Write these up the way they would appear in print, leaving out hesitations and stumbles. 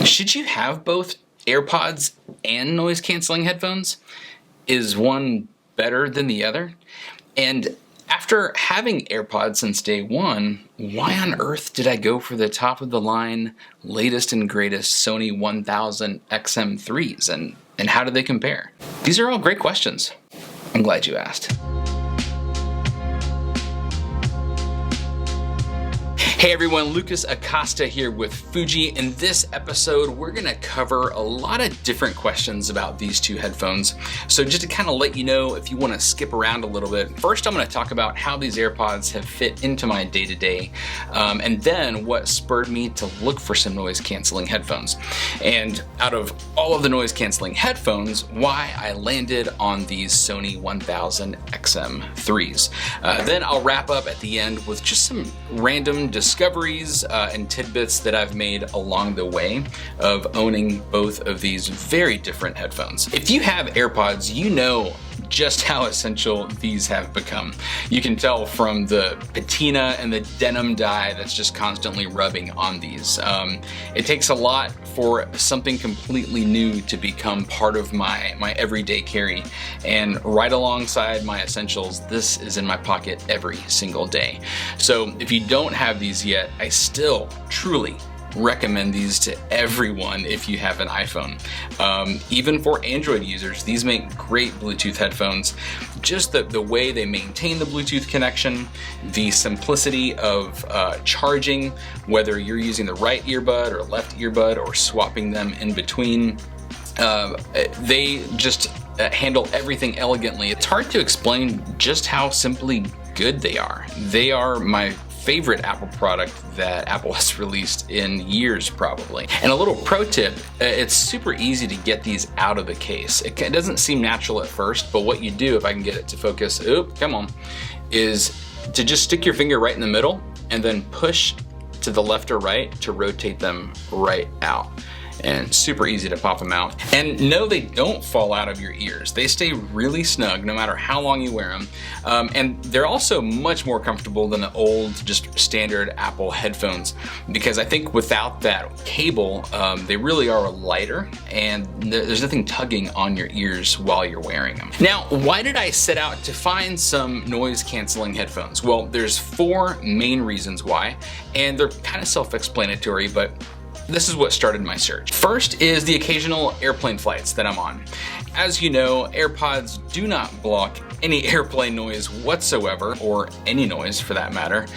Should you have both AirPods and noise canceling headphones? Is one better than the other? And after having AirPods since day one, why on earth did I go for the top of the line, latest and greatest Sony 1000 XM3s? And how do they compare? These are all great questions. I'm glad you asked. Hey everyone, Lucas Acosta here with Fuji. In this episode, we're gonna cover a lot of different questions about these two headphones. So just to kind of let you know, if you wanna skip around a little bit, first I'm gonna talk about how these AirPods have fit into my day-to-day, and then what spurred me to look for some noise canceling headphones. And out of all of the noise canceling headphones, why I landed on these Sony 1000 XM3s. Then I'll wrap up at the end with just some random discoveries and tidbits that I've made along the way of owning both of these very different headphones. If you have AirPods, you know just how essential these have become. You can tell from the patina and the denim dye that's just constantly rubbing on these. It takes a lot for something completely new to become part of my everyday carry, and right alongside my essentials, this is in my pocket every single day. So if you don't have these yet, I still truly recommend these to everyone if you have an iPhone. Even for Android users, these make great Bluetooth headphones. Just the way they maintain the Bluetooth connection, the simplicity of charging, whether you're using the right earbud or left earbud or swapping them in between, they just handle everything elegantly. It's hard to explain just how simply good they are. They are my favorite Apple product that Apple has released in years, probably. And a little pro tip, it's super easy to get these out of the case. It doesn't seem natural at first, but what you do, if I can get it to focus, is to just stick your finger right in the middle and then push to the left or right to rotate them right out. And super easy to pop them out. And no, they don't fall out of your ears. They stay really snug no matter how long you wear them. And they're also much more comfortable than the old, just standard Apple headphones, because I think without that cable, they really are lighter and there's nothing tugging on your ears while you're wearing them. Now, why did I set out to find some noise canceling headphones? Well, there's four main reasons why, and they're kind of self-explanatory, but this is what started my search. First is the occasional airplane flights that I'm on. As you know, AirPods do not block any airplane noise whatsoever, or any noise for that matter.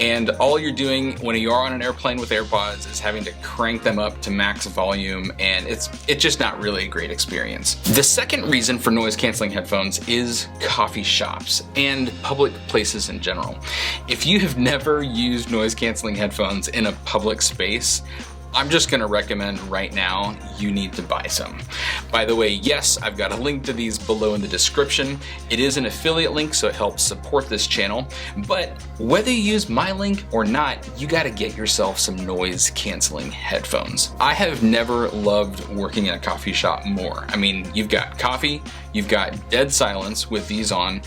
And all you're doing when you are on an airplane with AirPods is having to crank them up to max volume, and it's just not really a great experience. The second reason for noise canceling headphones is coffee shops and public places in general. If you have never used noise canceling headphones in a public space, I'm just gonna recommend right now, you need to buy some. By the way, yes, I've got a link to these below in the description. It is an affiliate link, so it helps support this channel. But whether you use my link or not, you gotta get yourself some noise canceling headphones. I have never loved working in a coffee shop more. I mean, you've got coffee, you've got dead silence with these on,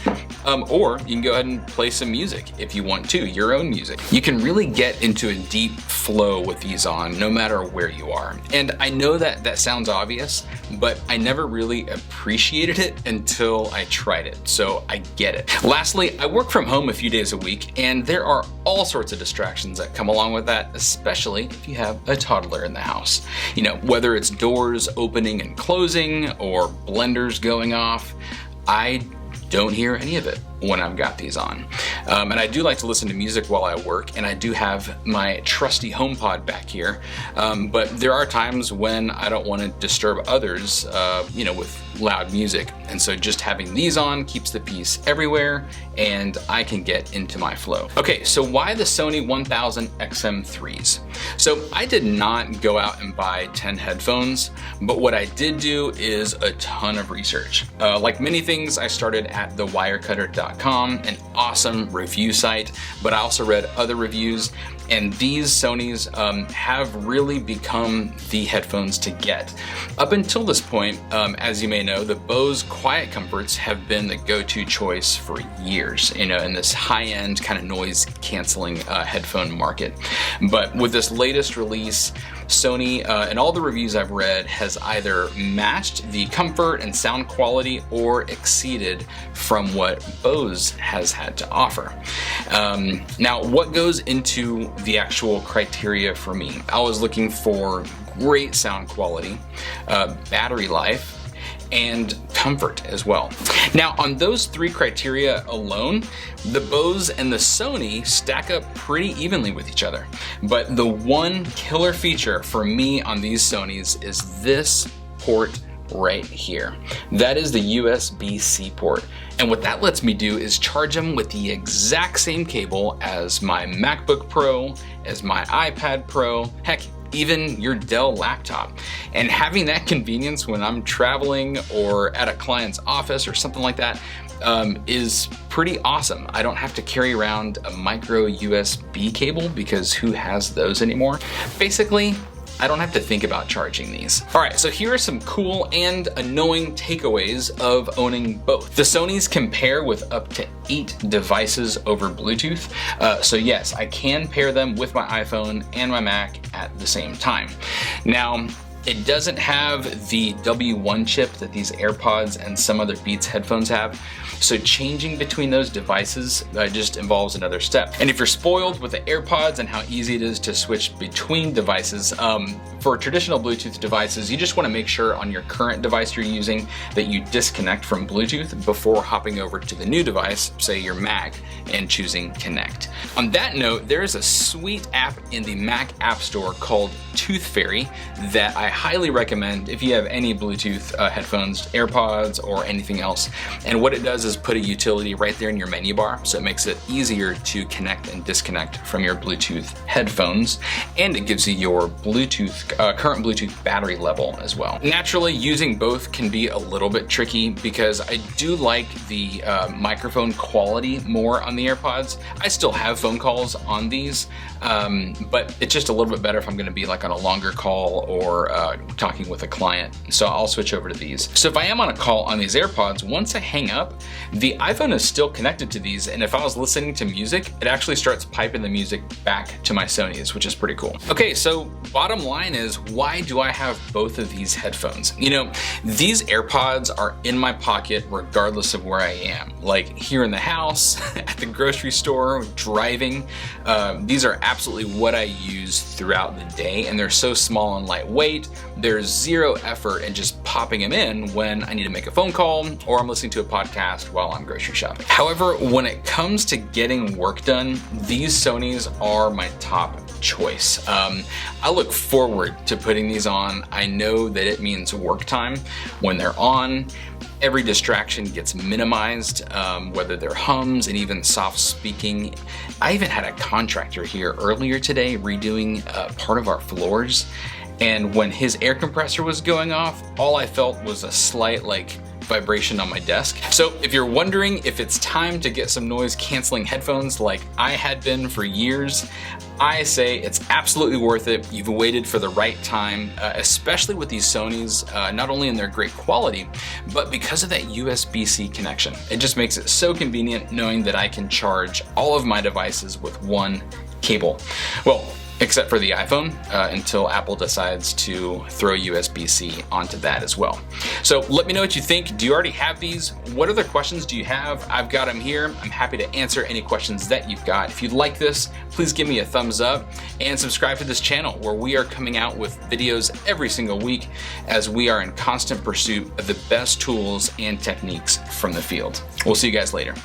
or you can go ahead and play some music if you want to, your own music. You can really get into a deep flow with these on, no matter where you are. And I know that sounds obvious, but I never really appreciated it until I tried it, so I get it. Lastly, I work from home a few days a week, and there are all sorts of distractions that come along with that, especially if you have a toddler in the house. You know, whether it's doors opening and closing or blenders going off, I don't hear any of it when I've got these on. And I do like to listen to music while I work, and I do have my trusty HomePod back here. But there are times when I don't want to disturb others, with loud music. And so just having these on keeps the peace everywhere, and I can get into my flow. Okay, so why the Sony 1000 XM3s? So I did not go out and buy 10 headphones, but what I did do is a ton of research. Like many things, I started at thewirecutter.com, an awesome review site, but I also read other reviews, and these Sonys have really become the headphones to get. Up until this point, as you may know, the Bose Quiet Comforts have been the go-to choice for years, you know, in this high-end kind of noise canceling headphone market. But with this latest release, Sony, and all the reviews I've read, has either matched the comfort and sound quality or exceeded from what Bose has had to offer. Now, what goes into the actual criteria for me? I was looking for great sound quality, battery life, and comfort as well. Now, on those three criteria alone, the Bose and the Sony stack up pretty evenly with each other. But the one killer feature for me on these Sonys is this port right here. That is the USB-C port. And what that lets me do is charge them with the exact same cable as my MacBook Pro, as my iPad Pro, heck, even your Dell laptop. And having that convenience when I'm traveling or at a client's office or something like that is pretty awesome. I don't have to carry around a micro USB cable because who has those anymore? Basically, I don't have to think about charging these. All right, so here are some cool and annoying takeaways of owning both. The Sonys can pair with up to 8 devices over Bluetooth. So yes, I can pair them with my iPhone and my Mac at the same time. Now, it doesn't have the W1 chip that these AirPods and some other Beats headphones have, so changing between those devices just involves another step. And if you're spoiled with the AirPods and how easy it is to switch between devices, for traditional Bluetooth devices, you just want to make sure on your current device you're using that you disconnect from Bluetooth before hopping over to the new device, say your Mac, and choosing Connect. On that note, there is a sweet app in the Mac App Store called Tooth Fairy that I highly recommend if you have any Bluetooth headphones, AirPods, or anything else. And what it does is put a utility right there in your menu bar, so it makes it easier to connect and disconnect from your Bluetooth headphones, and it gives you your Bluetooth current Bluetooth battery level as well. Naturally, using both can be a little bit tricky because I do like the microphone quality more on the AirPods. I still have phone calls on these, but it's just a little bit better if I'm going to be like on a longer call or talking with a client. So I'll switch over to these. So if I am on a call on these AirPods, once I hang up, the iPhone is still connected to these, and if I was listening to music, it actually starts piping the music back to my Sonys, which is pretty cool. Okay, so bottom line is, why do I have both of these headphones? You know, these AirPods are in my pocket regardless of where I am. Like here in the house, at the grocery store, driving. These are absolutely what I use throughout the day, and they're so small and lightweight. There's zero effort in just popping them in when I need to make a phone call or I'm listening to a podcast while I'm grocery shopping. However, when it comes to getting work done, these Sonys are my top choice. I look forward to putting these on. I know that it means work time when they're on. Every distraction gets minimized, whether they're hums and even soft speaking. I even had a contractor here earlier today redoing part of our floors, and when his air compressor was going off, all I felt was a slight vibration on my desk. So if you're wondering if it's time to get some noise canceling headphones like I had been for years, I say it's absolutely worth it. You've waited for the right time, especially with these Sonys, not only in their great quality, but because of that USB-C connection. It just makes it so convenient knowing that I can charge all of my devices with one cable. Well, except for the iPhone, until Apple decides to throw USB-C onto that as well. So let me know what you think. Do you already have these? What other questions do you have? I've got them here. I'm happy to answer any questions that you've got. If you like this, please give me a thumbs up and subscribe to this channel where we are coming out with videos every single week as we are in constant pursuit of the best tools and techniques from the field. We'll see you guys later.